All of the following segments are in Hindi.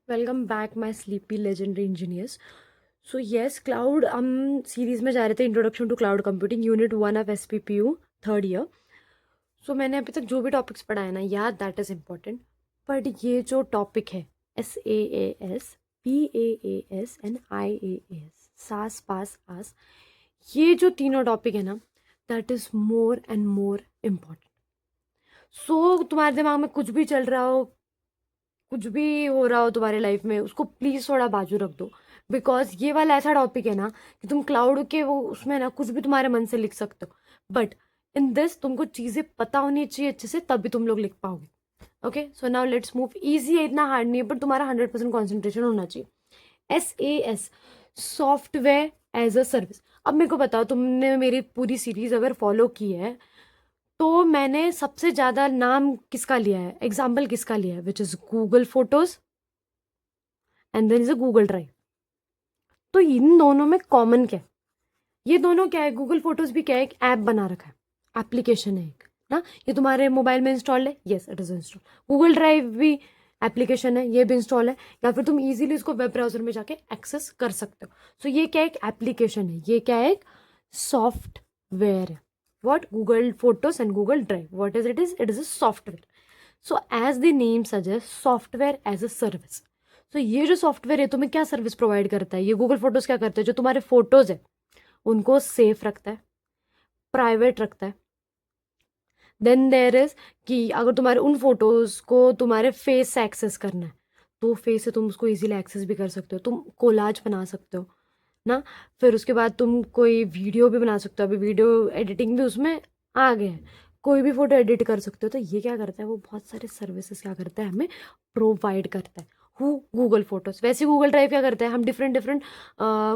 Welcome back my sleepy legendary engineers. So yes, cloud हम सीरीज़ में जा रहे थे, introduction to cloud computing, unit 1 of SPPU, third year. So मैंने अभी तक जो भी टॉपिक्स पढ़ाए ना यार, दैट इज़ इम्पॉर्टेंट। बट ये जो टॉपिक है SaaS, PaaS एंड IaaS, सास पास आस, ये जो तीनों टॉपिक है ना, that is more and more important. So तुम्हारे दिमाग में कुछ भी चल रहा हो, कुछ भी हो रहा हो तुम्हारे लाइफ में, उसको प्लीज़ थोड़ा बाजू रख दो। बिकॉज ये वाला ऐसा टॉपिक है ना कि तुम क्लाउड के वो उसमें ना कुछ भी तुम्हारे मन से लिख सकते हो, बट इन दिस तुमको चीज़ें पता होनी चाहिए अच्छे से, तभी तुम लोग लिख पाओगे। Okay, so now let's move. Easy है, इतना हार्ड नहीं है, पर तुम्हारा 100% कॉन्सेंट्रेशन होना चाहिए। SAS, software as a service. अब मेरे को बताओ, तुमने मेरी पूरी सीरीज अगर फॉलो की है तो मैंने सबसे ज़्यादा नाम किसका लिया है, एग्जाम्पल किसका लिया है, which is Google Photos and then is a Google Drive. तो इन दोनों में कॉमन क्या है? ये दोनों क्या है, गूगल फोटोज भी क्या है, एक ऐप बना रखा है, एप्लीकेशन है एक ना, ये तुम्हारे मोबाइल में इंस्टॉल है, yes it is install. Google drive भी एप्लीकेशन है, ये भी इंस्टॉल है, या फिर तुम इजीली इसको वेब ब्राउजर में जाके एक्सेस कर सकते हो। सो ये क्या है, एक एप्लीकेशन है, ये क्या है, एक सॉफ्टवेयर है। What? Google Photos and Google Drive, what is it is a software. So as the name suggest, software as a service. तो ये जो सॉफ्टवेयर है तुम्हें क्या सर्विस प्रोवाइड करता है? ये गूगल फोटोज क्या करता है, जो तुम्हारे फोटोज है उनको सेफ रखता है, प्राइवेट रखता है। देन देयर इज कि अगर तुम्हारे उन फोटोज को तुम्हारे फेस से एक्सेस करना है, तो फेस से तुम उसको इजीली एक्सेस भी कर सकते हो, तुम कोलाज बना सकते हो ना। फिर उसके बाद तुम कोई वीडियो भी बना सकते हो, अभी वीडियो एडिटिंग भी उसमें आ गए हैं, कोई भी फोटो एडिट कर सकते हो। तो ये क्या करता है, वो बहुत सारे सर्विसेज क्या करता है, हमें प्रोवाइड करता है। हु? Google photos. वैसे गूगल ड्राइव क्या करता है, हम डिफरेंट डिफरेंट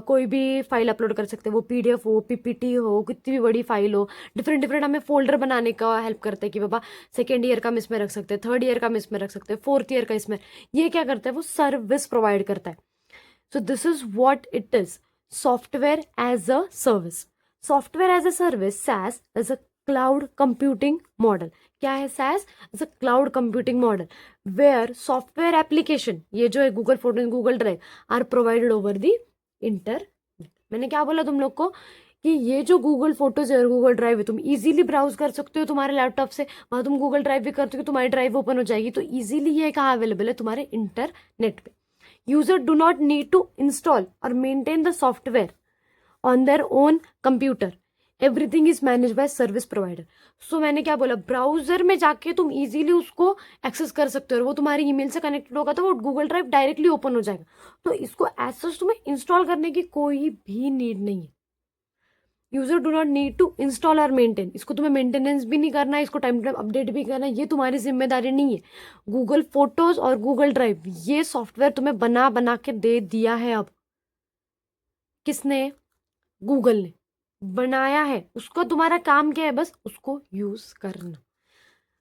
कोई भी फाइल अपलोड कर सकते हैं, वो PDF हो, PPT हो, कितनी भी बड़ी फाइल हो, डिफरेंट डिफरेंट हमें फोल्डर बनाने का हेल्प करता है कि बाबा सेकेंड ईयर का हम इसमें रख सकते हैं, थर्ड ईयर का हम इसमें रख सकते हैं, फोर्थ ईयर का इसमें। ये क्या करता है, वो सर्विस प्रोवाइड करता है। So this is what it is, software as a service. Software as a service, SaaS is a cloud computing model. क्या है SaaS? Is a cloud computing model where software application, ये जो है Google Photo, Google Drive, are provided over the internet. मैंने क्या बोला तुम लोग को कि ये जो गूगल फोटोज है, गूगल ड्राइव है, तुम इजीली ब्राउज कर सकते हो तुम्हारे लैपटॉप से, वहां तुम गूगल ड्राइव भी करते हो, तुम्हारी ड्राइव ओपन हो जाएगी। तो इजीली ये कहाँ अवेलेबल है, तुम्हारे इंटरनेट पे। User do not need to install or maintain the software on their own computer. Everything is managed by service provider. So मैंने क्या बोला, ब्राउजर में जाके तुम इजीली उसको एक्सेस कर सकते हो, वो तुम्हारी ईमेल से कनेक्टेड होगा तो वो गूगल ड्राइव डायरेक्टली ओपन हो जाएगा। तो इसको एज सच तुम्हें इंस्टॉल करने की कोई भी नीड नहीं है। User do not need to install और मेंटेन, इसको तुम्हें मेंटेनेंस भी नहीं करना है, इसको टाइम टू टाइम अपडेट भी करना है, ये तुम्हारी जिम्मेदारी नहीं है। गूगल फोटोज और गूगल ड्राइव ये सॉफ्टवेयर तुम्हें बना बना के दे दिया है। अब किसने? गूगल ने बनाया है, उसको तुम्हारा काम क्या है, बस उसको यूज करना।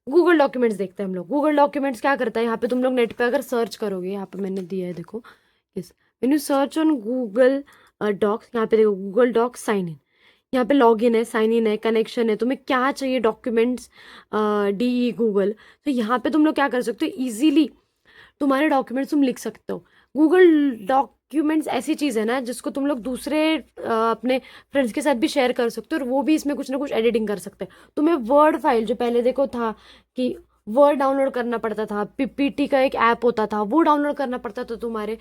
गूगल डॉक्यूमेंट्स देखते हैं हम लोग। गूगल डॉक्यूमेंट्स क्या करता है, यहाँ पे तुम लोग नेट पे अगर सर्च करोगे, यहाँ पे मैंने दिया है देखो, इस when you search on Google docs, यहाँ पे देखो गूगल डॉक्स साइन इन, यहाँ पे लॉग इन है, साइन इन है, कनेक्शन है, तुम्हें क्या चाहिए डॉक्यूमेंट्स, DE गूगल। तो यहाँ पे तुम लोग क्या कर सकते हो, इजीली तुम्हारे डॉक्यूमेंट्स तुम लिख सकते हो। गूगल डॉक्यूमेंट्स ऐसी चीज़ है ना जिसको तुम लोग दूसरे अपने फ्रेंड्स के साथ भी शेयर कर सकते हो, और वो भी इसमें कुछ ना कुछ एडिटिंग कर सकते हैं। तुम्हें वर्ड फाइल, जो पहले देखो था कि वर्ड डाउनलोड करना पड़ता था, PPT का एक ऐप होता था, वो डाउनलोड करना पड़ता था तुम्हारे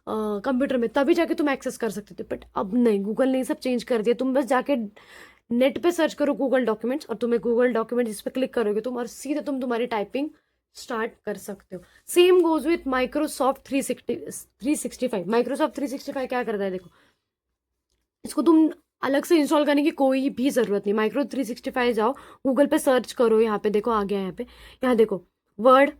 कंप्यूटर में, तभी जाके तुम एक्सेस कर सकते थे। बट अब नहीं, गूगल ने ये सब चेंज कर दिया। तुम बस जाके नेट पे सर्च करो गूगल डॉक्यूमेंट्स, और तुम्हें गूगल डॉक्यूमेंट्स इस पर क्लिक करोगे तुम, और सीधे तुम तुम्हारी टाइपिंग स्टार्ट कर सकते हो। Same goes with Microsoft 365। Microsoft 365 क्या करता है देखो, इसको तुम अलग से इंस्टॉल करने की कोई भी जरूरत नहीं। माइक्रो 365 जाओ, गूगल पे सर्च करो, यहाँ पे देखो आ गया, यहाँ पे, यहाँ देखो Word,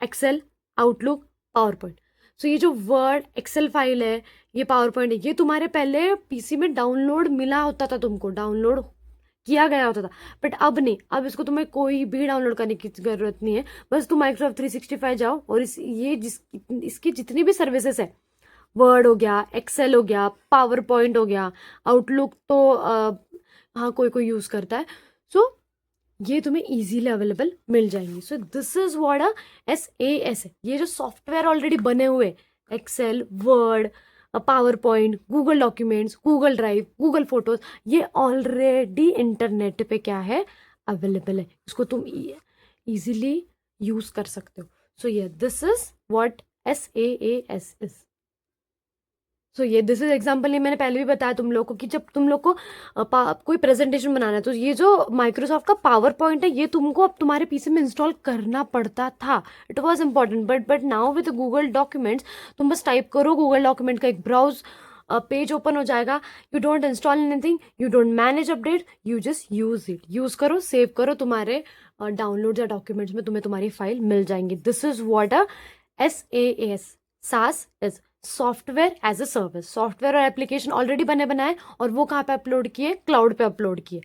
Excel, Outlook, PowerPoint. So ये जो वर्ड एक्सेल फाइल है, ये पावर पॉइंट है, ये तुम्हारे पहले PC में डाउनलोड मिला होता था, तुमको डाउनलोड किया गया होता था। बट अब नहीं, अब इसको तुम्हें कोई भी डाउनलोड करने की जरूरत नहीं है। बस तुम माइक्रोसॉफ्ट 365 जाओ, और इसकी जितनी भी सर्विसेज है, वर्ड हो गया, एक्सेल हो गया, पावर पॉइंट हो गया, आउटलुक तो हाँ कोई कोई यूज करता है। सो ये तुम्हें इजीली अवेलेबल मिल जाएंगी। So this is what SaaS है। ये जो सॉफ्टवेयर ऑलरेडी बने हुए Excel, Word, PowerPoint, Google documents, Google Drive, Google photos, ये ऑलरेडी इंटरनेट पे क्या है, अवेलेबल है, इसको तुम इजीली यूज कर सकते हो. सो ये this is what SaaS is. So ये दिस इज एग्जाम्पल, ये मैंने पहले भी बताया तुम लोग को कि जब तुम लोग को कोई प्रेजेंटेशन बनाना है तो ये जो माइक्रोसॉफ्ट का पावर पॉइंट है ये तुमको अब तुम्हारे पीसी में इंस्टॉल करना पड़ता था. It was important, but now with Google documents तुम बस टाइप करो, गूगल डॉक्यूमेंट का एक ब्राउज पेज ओपन हो जाएगा. You don't install anything, you don't manage update, you just use it. Use करो, सेव करो, तुम्हारे डाउनलोड या डॉक्यूमेंट्स में तुम्हें तुम्हारी फाइल मिल जाएंगी. This is what a SaaS is. Software as a service. Software और एप्लीकेशन ऑलरेडी बने बनाए और वो कहाँ पे अपलोड किए, क्लाउड पे अपलोड किए.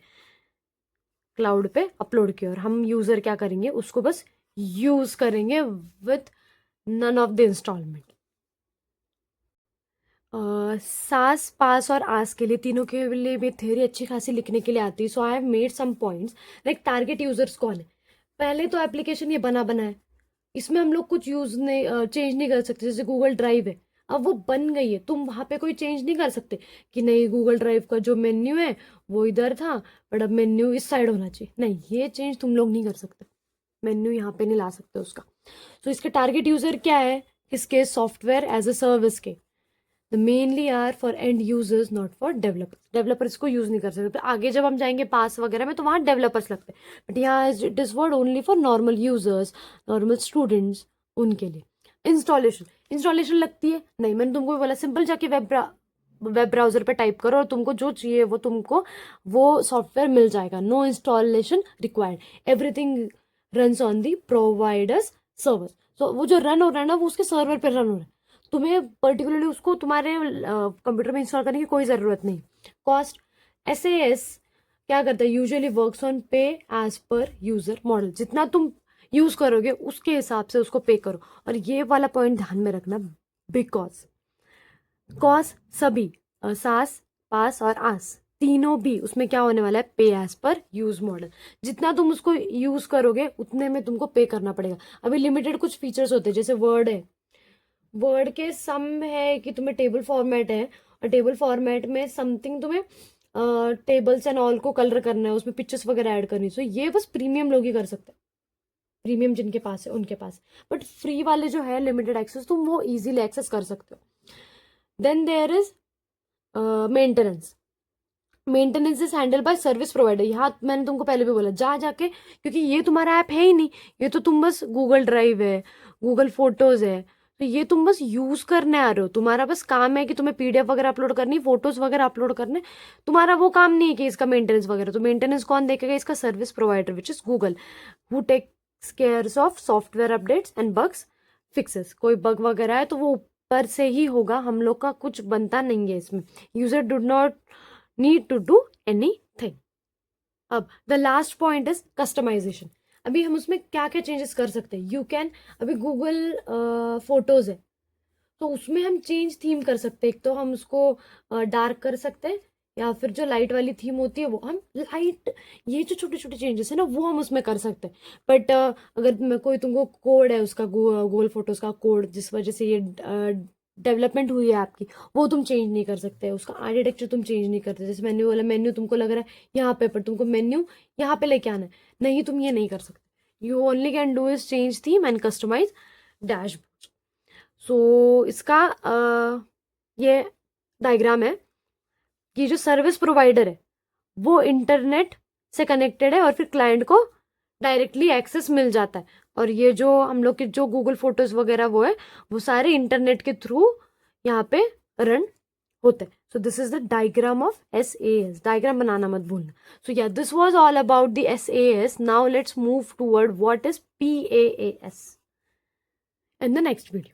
क्लाउड पे अपलोड किए और हम यूजर क्या करेंगे, उसको बस यूज करेंगे with none of the installment. SaaS, PaaS और आस के लिए, तीनों के लिए भी थ्योरी अच्छी खासी लिखने के लिए आती है. So I have made some points. Like target users कौन है. पहले तो एप्लीकेशन ये बना है, इसमें हम लोग कुछ यूज नहीं, चेंज नहीं कर सकते. जैसे गूगल ड्राइव है, अब वो बन गई है, तुम वहां पे कोई चेंज नहीं कर सकते कि नहीं गूगल ड्राइव का जो मेन्यू है वो इधर था बट अब मेन्यू इस साइड होना चाहिए. नहीं, ये चेंज तुम लोग नहीं कर सकते, मेन्यू यहाँ पे नहीं ला सकते उसका. तो इसके टारगेट यूजर क्या है, किसके, सॉफ्टवेयर एज अ सर्विस के. The mainly are for end users, not for developers. Developers को यूज नहीं कर सकते. आगे जब हम जाएंगे पास वगैरह में तो वहाँ डेवलपर्स लगते हैं, बट यहाँ it is word only for normal users, normal students, उनके लिए. इंस्टॉलेशन लगती है नहीं, मैंने तुमको बोला सिंपल जाके वेब ब्राउजर पे टाइप करो और तुमको जो चाहिए वो तुमको वो सॉफ्टवेयर मिल जाएगा. No installation required. Everything runs on the providers server. So वो जो रन हो रहा है ना वो उसके सर्वर पे रन हो रहा है, तुम्हें पर्टिकुलरली उसको तुम्हारे कंप्यूटर में इंस्टॉल करने की कोई ज़रूरत नहीं. कॉस्ट. SaaS क्या करता है, यूजुअली वर्क्स ऑन पे एज पर यूजर मॉडल. जितना तुम यूज करोगे उसके हिसाब से उसको पे करो. और ये वाला पॉइंट ध्यान में रखना, बिकॉज कॉस्ट सभी सास, पास और आस तीनों भी उसमें क्या होने वाला है, पे एज पर यूज मॉडल. जितना तुम उसको यूज करोगे उतने में तुमको पे करना पड़ेगा. अभी लिमिटेड कुछ फीचर्स होते हैं, जैसे वर्ड है, वर्ड के सम है कि तुम्हें टेबल फॉर्मेट है और टेबल फॉर्मेट में समथिंग तुम्हें टेबल्स एंड ऑल को कलर करना है, उसमें पिक्चर्स वगैरह ऐड करनी है. सो ये बस प्रीमियम लोग ही कर सकते हैं, प्रीमियम जिनके पास है उनके पास. बट फ्री वाले जो है लिमिटेड एक्सेस तुम वो इजीली एक्सेस कर सकते हो. Then there is maintenance. Maintenance is handle by service provider. यहाँ मैंने तुमको पहले भी बोला, जा जाके, क्योंकि ये तुम्हारा ऐप है ही नहीं, ये तो तुम बस गूगल ड्राइव है, गूगल फोटोज है, तो ये तुम बस यूज करने आ रहे हो. तुम्हारा बस काम है कि तुम्हें PDF वगैरह अपलोड करनी, फोटोज वगैरह अपलोड करने, तुम्हारा वो काम नहीं है कि इसका मेंटेनेंस वगैरह. तो मेंटेनेंस कौन देखेगा, इसका service provider which is Google, who takes care of software updates and bugs fixes. कोई बग वगैरह है तो वो ऊपर से ही होगा, हम लोग का कुछ बनता नहीं है इसमें. User do not need to do anything. अब the last point is customization. अभी हम उसमें क्या क्या चेंजेस कर सकते हैं. यू कैन, अभी गूगल फोटोज है तो उसमें हम चेंज थीम कर सकते हैं. एक तो हम उसको डार्क कर सकते हैं, या फिर जो लाइट वाली थीम होती है वो हम लाइट, ये जो छोटे छोटे चेंजेस है ना वो हम उसमें कर सकते हैं. बट अगर कोई तुमको कोड है उसका, गूगल फोटोज का कोड जिस वजह से ये डेवलपमेंट हुई है आपकी, वो तुम चेंज नहीं कर सकते. उसका आर्किटेक्चर तुम चेंज नहीं करते. जैसे मेन्यू वाला, मेन्यू तुमको लग रहा है यहाँ पे, पर तुमको मेन्यू यहाँ पे लेके आना है, नहीं तुम ये नहीं कर सकते. You only can do is change theme and customize dashboard. So इसका ये डायग्राम है कि जो सर्विस प्रोवाइडर है वो इंटरनेट से कनेक्टेड है और फिर क्लाइंट को डायरेक्टली एक्सेस मिल जाता है. और ये जो हम लोग के जो गूगल फोटोज वगैरह वो है वो सारे इंटरनेट के थ्रू यहाँ पे रन होते हैं. So this is the diagram of SaaS. Diagram बनाना मत भूलना. सो या this was all about the SaaS. Now let's move toward what is PaaS in the next video.